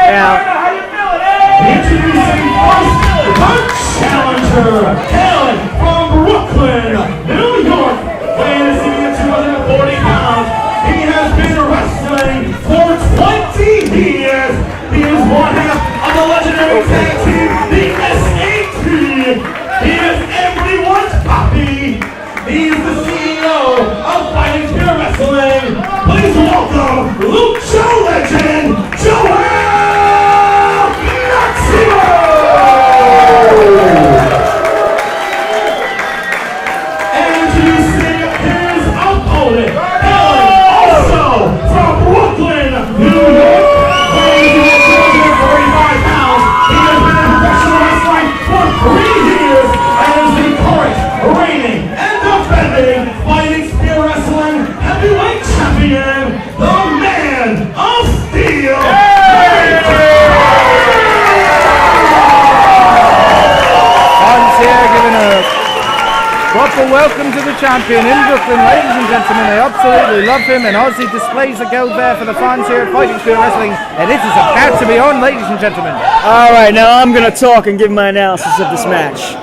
Now, introducing first challenger, hailing from Brooklyn, New York, weighing in at 240 pounds. He has been wrestling for 20 years. He is one half of the legendary tag team, the SAT. He is everyone's puppy. He is the CEO of Fighting Spirit Wrestling. Please welcome Lucha legend, Maximo! Introducing his opponent, also from Brooklyn, New York, weighing in at 245 pounds. He has been in professional wrestling for 3 years and is the current reigning and defending Fighting Spirit Wrestling heavyweight champion, the Man of Steel. Here giving a proper welcome to the champion in Brooklyn, ladies and gentlemen. They absolutely love him, and as he displays the gold there for the fans here at Fighting Spirit Wrestling, and it is about to be on, ladies and gentlemen. All right, now I'm going to talk and give my analysis of this match.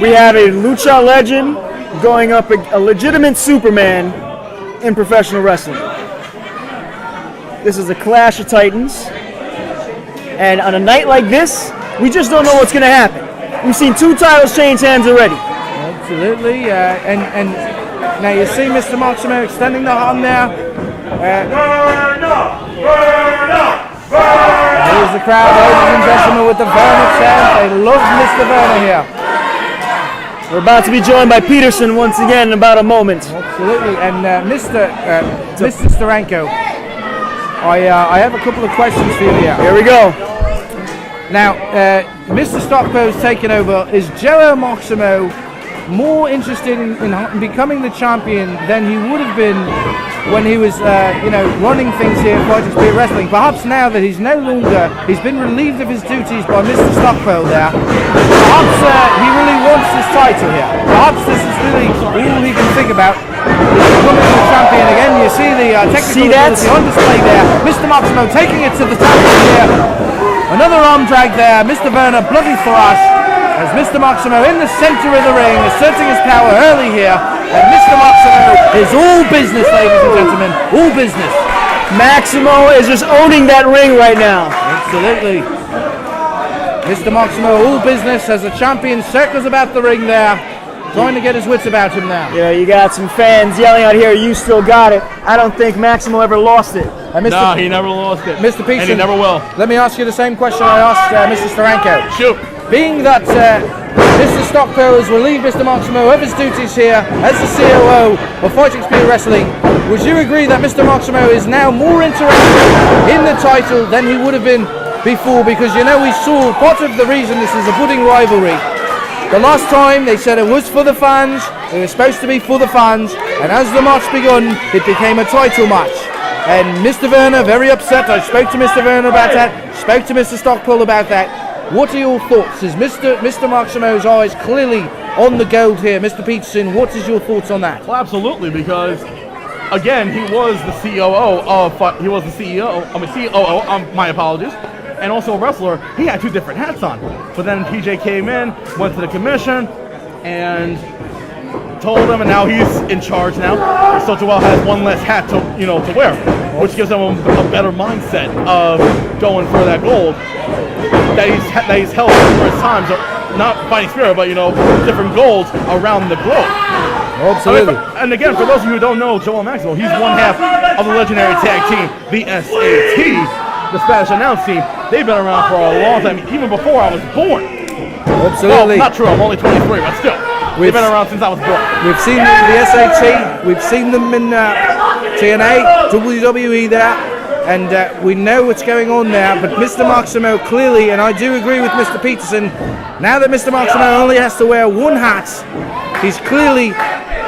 We have a Lucha legend going up a legitimate Superman in professional wrestling. This is a clash of titans, and on a night like this, we just don't know what's going to happen. We've seen 2 titles change hands already. Absolutely, and now you see Mr. Maximo extending the arm there. Verna! Here's the crowd, ladies and gentlemen, with the Verna chant. They love Mr. Verna here. We're about to be joined by Peterson once again in about a moment. Absolutely, and Mr. Steranko, I have a couple of questions for you here. Here we go. Now, Mr. Stockpo's taken over. Is Joe Maximo more interested in becoming the champion than he would have been when he was, running things here at Fighting Spirit Wrestling? Perhaps now that he's been relieved of his duties by Mr. Stockpo there, perhaps he really wants this title here. Perhaps this is really all he can think about. He's becoming the champion again. You see the technical ability on display there. Mr. Maximo taking it to the champion here. Another arm drag there. Mr. Verna bloody thrash as Mr. Maximo in the center of the ring, asserting his power early here. And Mr. Maximo is all business, ladies and gentlemen. All business. Maximo is just owning that ring right now. Absolutely. Mr. Maximo, all business as the champion circles about the ring there. Trying to get his wits about him now. Yeah, you got some fans yelling out here, you still got it. I don't think Maximo ever lost it. No, he never lost it. Mr. Peterson, and he never will. Let me ask you the same question I asked Mr. Steranko. Shoot. Being that Mr. Stockpo has relieved Mr. Maximo of his duties here as the COO of Fighting Spirit Wrestling, would you agree that Mr. Maximo is now more interested in the title than he would have been before? Because, we saw part of the reason this is a budding rivalry. The last time they said it was for the fans, it was supposed to be for the fans, and as the match begun, it became a title match. And Mr. Verna, very upset. I spoke to Mr. Verna about that, spoke to Mr. Stockpole about that. What are your thoughts? Is Mr. Maximo's eyes clearly on the gold here? Mr. Peterson, what is your thoughts on that? Well, absolutely, because again, he was the COO, my apologies, and also a wrestler. He had 2 different hats on. But then TJ came in, went to the commission, and told him, and now he's in charge now. So Joel has 1 less hat to wear, which gives him a better mindset of going for that gold that he's held numerous times, not Fighting Spirit, but different golds around the globe. Absolutely. And again, for those of you who don't know Joel Maximo, he's one half of the legendary tag team, the SAT, the Spanish announce team. They've been around for a long time, even before I was born. Absolutely. Well, not true, I'm only 23, but still. They've been around since I was born. We've seen the SAT, we've seen them in TNA, WWE there, and we know what's going on there, but Mr. Maximo clearly, and I do agree with Mr. Peterson, now that Mr. Maximo only has to wear 1 hat, he's clearly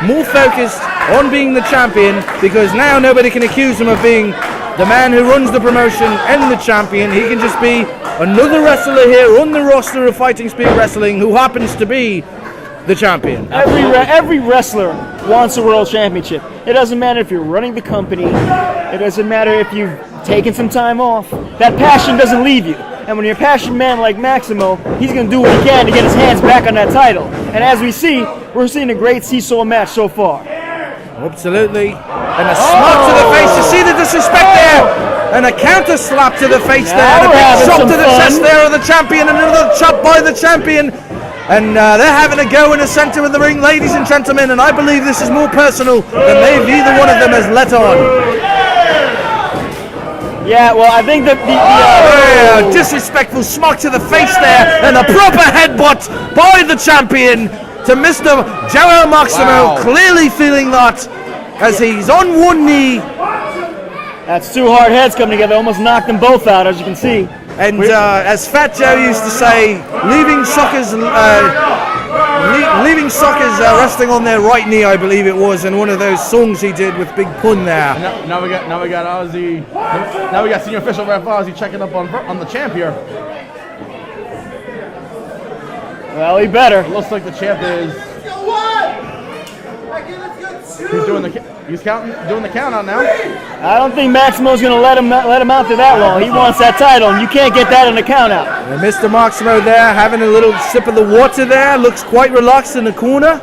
more focused on being the champion, because now nobody can accuse him of being the man who runs the promotion and the champion. He can just be another wrestler here on the roster of Fighting Spirit Wrestling who happens to be the champion. Every wrestler wants a world championship. It doesn't matter if you're running the company. It doesn't matter if you've taking some time off. That passion doesn't leave you. And when you're a passionate man like Maximo, he's going to do what he can to get his hands back on that title. And as we see, we're seeing a great seesaw match so far. Absolutely. And a slap to the face. You see the disrespect there. And a counter slap to the face there. And a big chop to the chest there of the champion. And another chop by the champion. And they're having a go in the center of the ring, ladies and gentlemen. And I believe this is more personal than either one of them has let on. Yeah, well, I think that the disrespectful smack to the face there, and a proper headbutt by the champion to Mr. Joel Maximo, clearly feeling that as he's on one knee. That's two hard heads coming together, almost knocked them both out, as you can see. And as Fat Joe used to say, leaving suckers resting on their right knee, I believe it was, in one of those songs he did with Big Pun there. Now we got Ozzy. Now we got senior official ref Ozzy checking up on the champ here. Well, he better. Looks like the champ is. He's doing the count out now. I don't think Maximo's going to let him out there that long. He wants that title, and you can't get that in the count out. And Mr. Maximo there having a little sip of the water there, looks quite relaxed in the corner.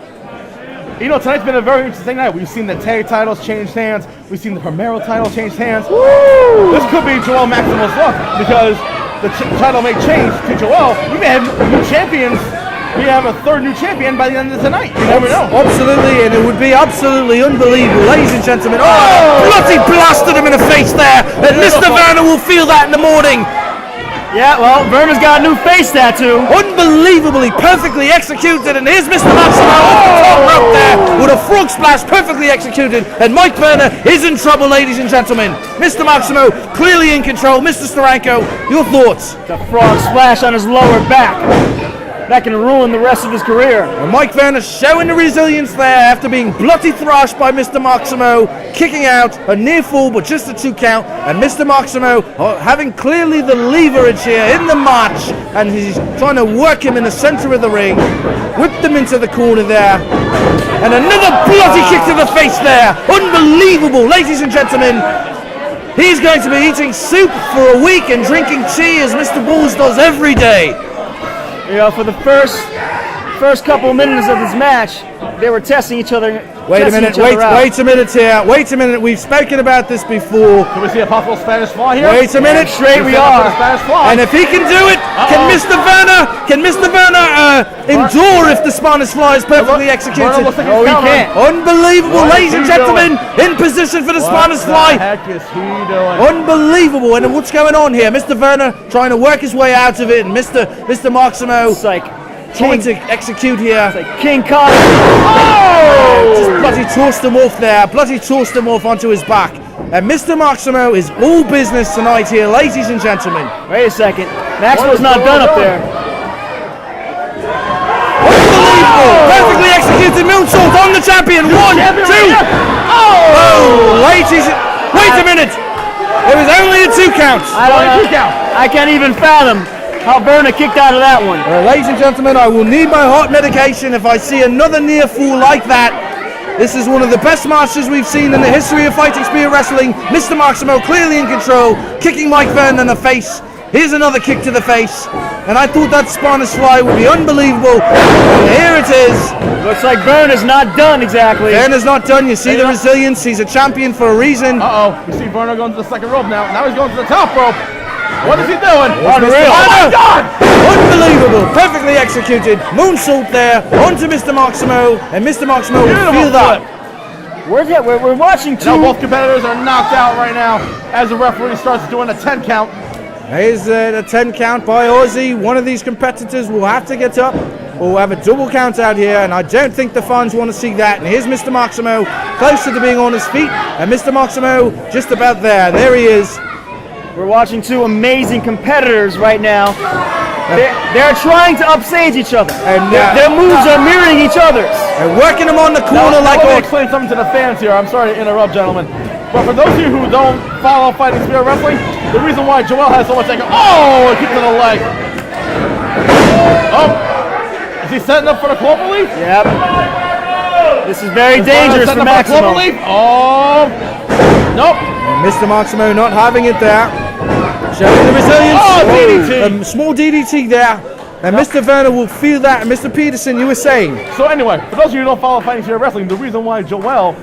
You know, tonight's been a very interesting night. We've seen the tag titles change hands. We've seen the Primero title change hands. Woo! This could be Joel Maximo's luck because the title may change to Joel. We may have new champions. We have a third new champion by the end of tonight. You never know. Absolutely, and it would be absolutely unbelievable. Ladies and gentlemen, bloody blasted him in the face there, and Mr. Verna will feel that in the morning. Yeah, well, Verna's got a new face tattoo. Unbelievably perfectly executed, and here's Mr. Maximo off the top rope there with a frog splash perfectly executed, and Mike Verna is in trouble, ladies and gentlemen. Mr. Maximo clearly in control. Mr. Steranko, your thoughts? The frog splash on his lower back. That can ruin the rest of his career. And Mike Verna showing the resilience there after being bloody thrashed by Mr. Maximo, kicking out, a near fall but just a 2 count, and Mr. Maximo having clearly the leverage here in the match, and he's trying to work him in the center of the ring, whipped him into the corner there, and another bloody kick to the face there. Unbelievable, ladies and gentlemen. He's going to be eating soup for a week and drinking tea as Mr. Bulls does every day. You know, for the first couple minutes of this match, they were testing each other. Wait a minute here. Wait a minute. We've spoken about this before. Can we see a possible Spanish fly here? Wait a minute. Straight we are. And if he can do it, can Mr. Verna endure if the Spanish fly is perfectly executed? No, he can't. Unbelievable, ladies and gentlemen, in position for the Spanish fly. What the heck is he doing? Unbelievable. And what's going on here? Mr. Verna trying to work his way out of it, and Mr. Maximo It's like trying to execute here. King Kong. Just bloody tossed him off there. Bloody tossed him off onto his back. And Mr. Maximo is all business tonight here, ladies and gentlemen. Wait a second. Maximo's not done up there. Unbelievable! Perfectly executed moonsault on the champion. 1, 2. Oh, ladies. Wait a minute. It was only a 2 count. I can't even fathom how Verna kicked out of that one. Ladies and gentlemen, I will need my heart medication if I see another near fall like that. This is one of the best matches we've seen in the history of Fighting Spirit Wrestling. Mr. Maximo clearly in control, kicking Mike Verna in the face. Here's another kick to the face. And I thought that Spanish fly would be unbelievable. And here it is. Looks like Verna's not done exactly. Verna's not done. You see the resilience. He's a champion for a reason. We see Verna going to the second rope now. Now he's going to the top rope. What is he doing? Unreal. Oh my God! Unbelievable. Perfectly executed. Moonsault there onto Mr. Maximo. And Mr. Maximo will feel that. We're watching two. Now both competitors are knocked out right now as the referee starts doing a 10 count. Here's a 10 count by Ozzy. One of these competitors will have to get up or we'll have a double count out here, and I don't think the fans want to see that. And here's Mr. Maximo closer to being on his feet, and Mr. Maximo just about there. There he is. We're watching two amazing competitors right now. They're trying to upstage each other. And their moves are mirroring each other's. They're working them on the corner like Let me explain something to the fans here. I'm sorry to interrupt, gentlemen. But for those of you who don't follow Fighting Spirit Wrestling, the reason why Joel has so much anger. Oh, a kick to the leg. Oh, is he setting up for the clover leaf? Yep. This is very dangerous for Maximo. Oh, nope. Mr. Maximo not having it there. Showing the resilience. Oh, DDT. Small DDT there. And Mr. Verna will feel that. And Mr. Peterson, you were saying. So anyway, for those of you who don't follow Fighting Spirit Wrestling, the reason why Joel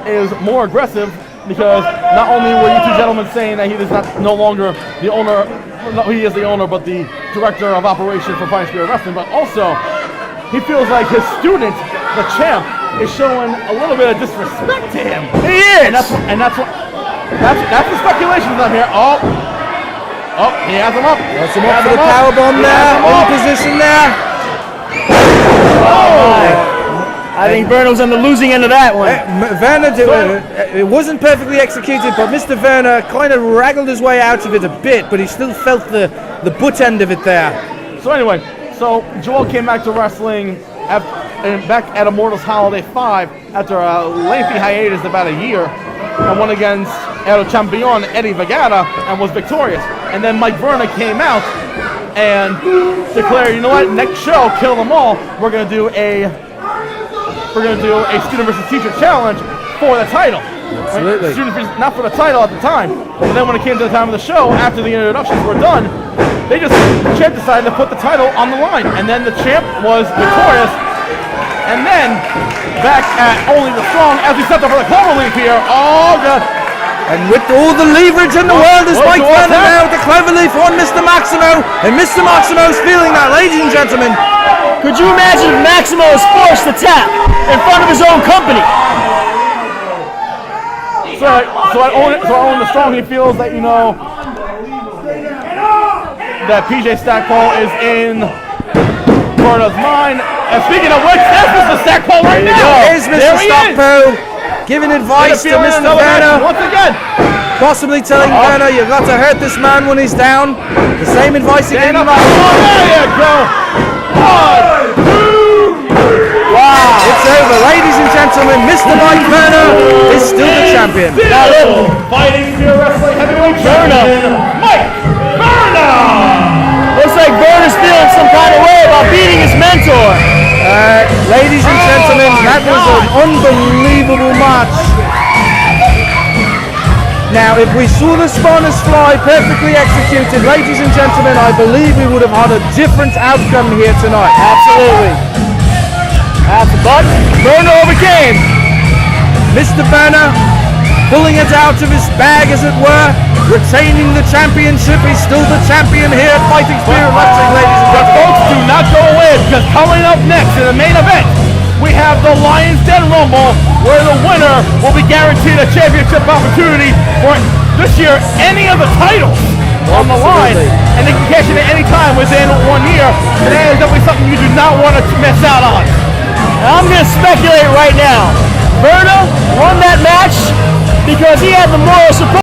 is more aggressive because not only were you two gentlemen saying that he is no longer the owner, no, he is the owner, but the director of operations for Fighting Spirit Wrestling, but also he feels like his student, the champ, is showing a little bit of disrespect to him. He is! And that's the speculations on here. Oh, he has him up. That's him up for the powerbomb there. In position there. Oh! I think Verna was on the losing end of that one. Verna, it wasn't perfectly executed, but Mr. Verna kind of wraggled his way out of it a bit, but he still felt the butt end of it there. So anyway, Joel came back to wrestling back at Immortals Holiday 5 after a lengthy hiatus, about a year, and won against El Champion Eddie Vergara and was victorious. And then Mike Verna came out and declared, you know what, next show, Kill Them All, we're gonna do a student versus teacher challenge for the title. Absolutely. Not for the title at the time, but then when it came to the time of the show, after the introductions were done, the champ decided to put the title on the line, and then the champ was victorious. And then back at Only the Strong, as we set up for the cloverleaf here. Oh god! And with all the leverage in the world, is Mike Verna now with the cloverleaf on Mr. Maximo, and Mr. Maximo's feeling that, ladies and gentlemen. Could you imagine if Maximo was forced to tap in front of his own company? So I own the Strong. He feels that, you know, that PJ Stackpole is in Verna's mind. And speaking of which, there's Mr. Stackpole right now. Here's Mr. Stackpole giving advice to Mr. Verna. Once again. Possibly telling Verna, you've got to hurt this man when he's down. The same advice he gave him last time. There you go. 1, 2, 3. Wow. It's over. Ladies and gentlemen, Mr. Mike Verna is still the champion. Fighting Spirit Wrestling Heavyweight Champion, Mike Verna! Looks like Verna's feeling some kind of way about beating his mentor. Ladies and gentlemen, that was an unbelievable match. Now, if we saw the Spanners fly perfectly executed, ladies and gentlemen, I believe we would have had a different outcome here tonight. Absolutely. But Verna overcame. Mr. Verna pulling it out of his bag, as it were, retaining the championship. He's still the champion here at Fighting Spirit Wrestling, ladies and But gentlemen. folks, do not go away, because coming up next in the main event, we have the Lions Den Rumble, where the winner will be guaranteed a championship opportunity for this year any of the titles on the line, and they can cash in at any time within 1 year. And that is definitely something you do not want to miss out on. And I'm going to speculate right now. Verna won that match because he had the moral support.